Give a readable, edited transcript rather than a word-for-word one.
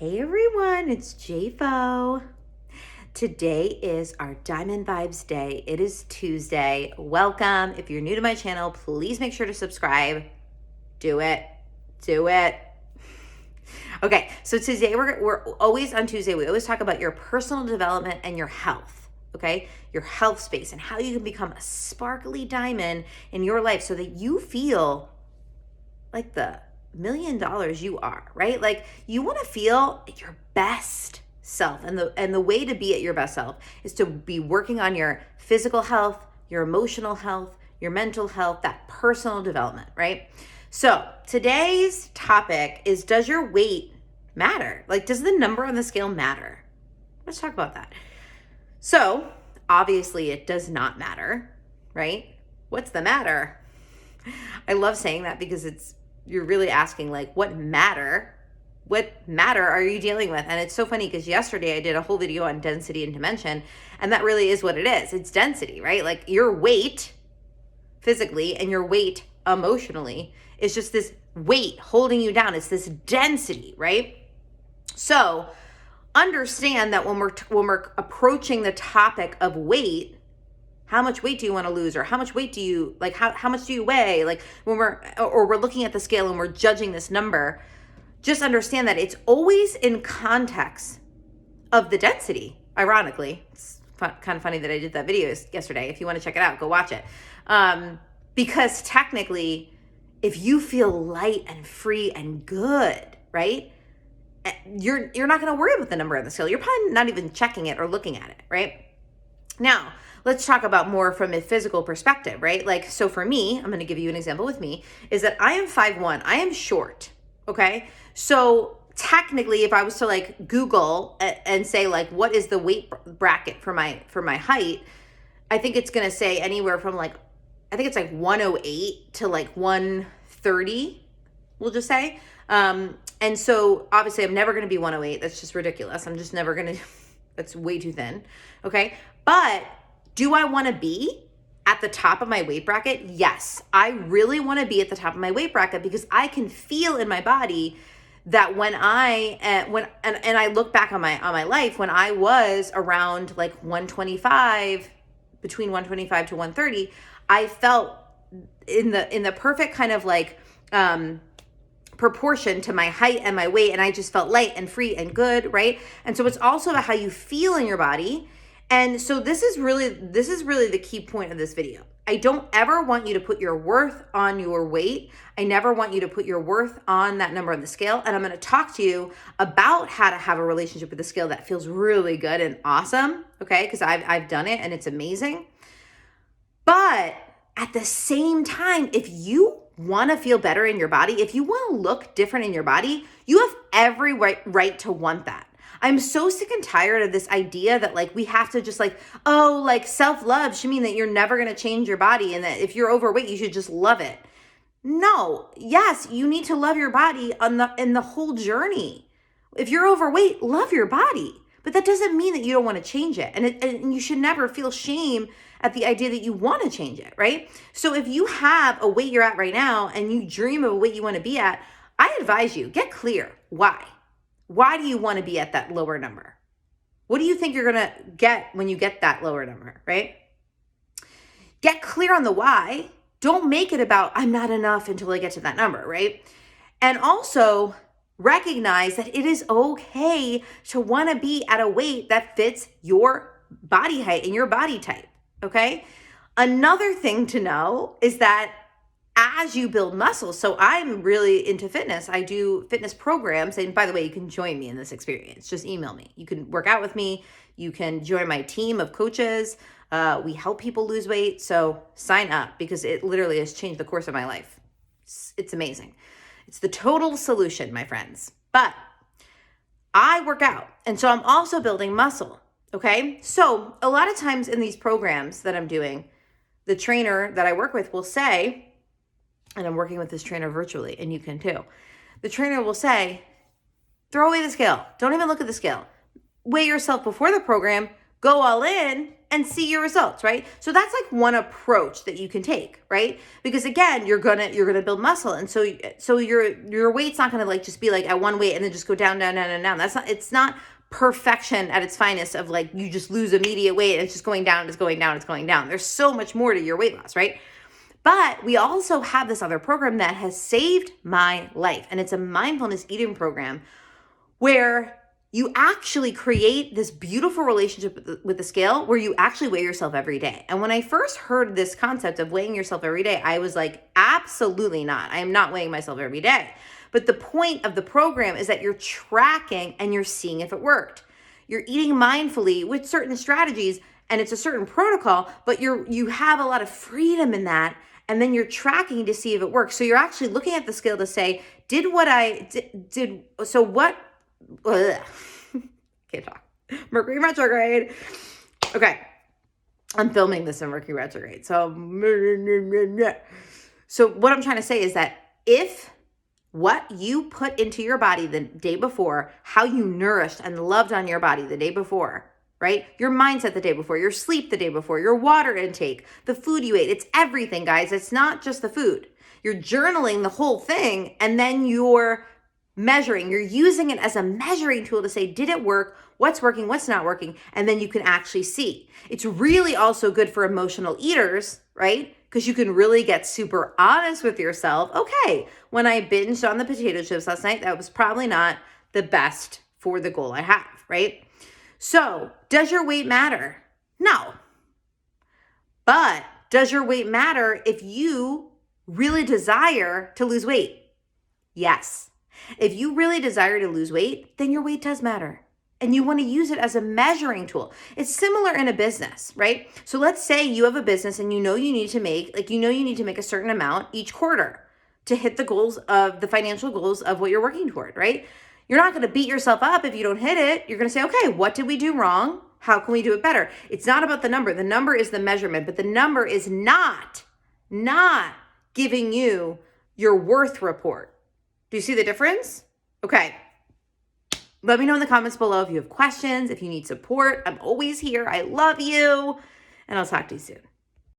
Hey everyone, it's JFO. Today is our Diamond Vibes Day. It is Tuesday. Welcome. If you're new to my channel, please make sure to subscribe. Do it. Okay, so today we're always on Tuesday. We always talk about your personal development and your health. Okay, your health space and how you can become a sparkly diamond in your life so that you feel like the $1 million you are, right? Like you want to feel your best self, and the way to be at your best self is to be working on your physical health, your emotional health, your mental health, that personal development, right? So today's topic is, does your weight matter? Like, does the number on the scale matter? Let's talk about that. So obviously it does not matter, right? What's the matter? I love saying that because you're really asking, like, what matter are you dealing with? And it's so funny because yesterday I did a whole video on density and dimension, and that really is what it is. It's density, right? Like your weight physically and your weight emotionally is just this weight holding you down. It's this density, right? So understand that when we're approaching the topic of weight, how much weight do you want to lose, or how much weight do you like? How much do you weigh? Like when we're looking at the scale and we're judging this number, just understand that it's always in context of the density. Ironically, it's kind of funny that I did that video yesterday. If you want to check it out, go watch it. Because technically, if you feel light and free and good, right? You're not going to worry about the number on the scale. You're probably not even checking it or looking at it, right? Now, let's talk about more from a physical perspective, right? Like, so for me, I'm going to give you an example with me, is that I am 5'1". I am short, okay? So technically, if I was to like Google and say like, what is the weight bracket for my height, I think it's going to say anywhere from like, I think it's like 108 to like 130, we'll just say. And so obviously I'm never going to be 108. That's just ridiculous. I'm just never going to, that's way too thin. Okay. But do I want to be at the top of my weight bracket? Yes, I really want to be at the top of my weight bracket because I can feel in my body that when I look back on my life, when I was around like 125, between 125 to 130, I felt in the perfect kind of like proportion to my height and my weight, and I just felt light and free and good, right? And so it's also about how you feel in your body. And so this is really the key point of this video. I don't ever want you to put your worth on your weight. I never want you to put your worth on that number on the scale. And I'm going to talk to you about how to have a relationship with the scale that feels really good and awesome, okay? Because I've done it and it's amazing. But at the same time, if you want to feel better in your body, if you want to look different in your body, you have every right to want that. I'm so sick and tired of this idea that like we have to just like, oh, like self-love should mean that you're never going to change your body and that if you're overweight, you should just love it. No, yes, you need to love your body in the whole journey. If you're overweight, love your body. But that doesn't mean that you don't want to change it. And you should never feel shame at the idea that you want to change it, right? So if you have a weight you're at right now and you dream of a weight you want to be at, I advise you, get clear. Why? Why do you want to be at that lower number? What do you think you're going to get when you get that lower number, right? Get clear on the why. Don't make it about, I'm not enough until I get to that number, right? And also recognize that it is okay to want to be at a weight that fits your body height and your body type, okay? Another thing to know is that as you build muscle, so I'm really into fitness. I do fitness programs. And by the way, you can join me in this experience. Just email me. You can work out with me. You can join my team of coaches. We help people lose weight. So sign up because it literally has changed the course of my life. It's amazing. It's the total solution, my friends. But I work out. And so I'm also building muscle. Okay. So a lot of times in these programs that I'm doing, the trainer that I work with will say, and I'm working with this trainer virtually, and you can too. The trainer will say, throw away the scale. Don't even look at the scale. Weigh yourself before the program, go all in, and see your results, right? So that's like one approach that you can take, right? Because again, you're gonna build muscle, and so your weight's not gonna like just be like at one weight and then just go down, down, down, down, down. It's not perfection at its finest of like you just lose immediate weight and it's just going down, it's going down, it's going down. There's so much more to your weight loss, right? But we also have this other program that has saved my life, and it's a mindfulness eating program where you actually create this beautiful relationship with the scale where you actually weigh yourself every day. And when I first heard this concept of weighing yourself every day, I was like, absolutely not. I am not weighing myself every day. But the point of the program is that you're tracking and you're seeing if it worked. You're eating mindfully with certain strategies, and it's a certain protocol, but you have a lot of freedom in that. And then you're tracking to see if it works. So you're actually looking at the scale to say, ugh. Can't talk. Mercury retrograde. Okay. I'm filming this in Mercury retrograde. So what I'm trying to say is that if what you put into your body the day before, how you nourished and loved on your body the day before, right? Your mindset the day before, your sleep the day before, your water intake, the food you ate, it's everything, guys. It's not just the food. You're journaling the whole thing, and then you're measuring. You're using it as a measuring tool to say, did it work? What's working? What's not working? And then you can actually see. It's really also good for emotional eaters, right? Because you can really get super honest with yourself. Okay, when I binged on the potato chips last night, that was probably not the best for the goal I have, right? So, does your weight matter? No. But does your weight matter if you really desire to lose weight? Yes. If you really desire to lose weight, then your weight does matter. And you want to use it as a measuring tool. It's similar in a business, right? So let's say you have a business and you need to make a certain amount each quarter to hit the goals of the financial goals of what you're working toward, right? You're not going to beat yourself up if you don't hit it. You're going to say, okay, what did we do wrong? How can we do it better? It's not about the number. The number is the measurement, but the number is not giving you your worth report. Do you see the difference? Okay. Let me know in the comments below if you have questions, if you need support. I'm always here. I love you. And I'll talk to you soon.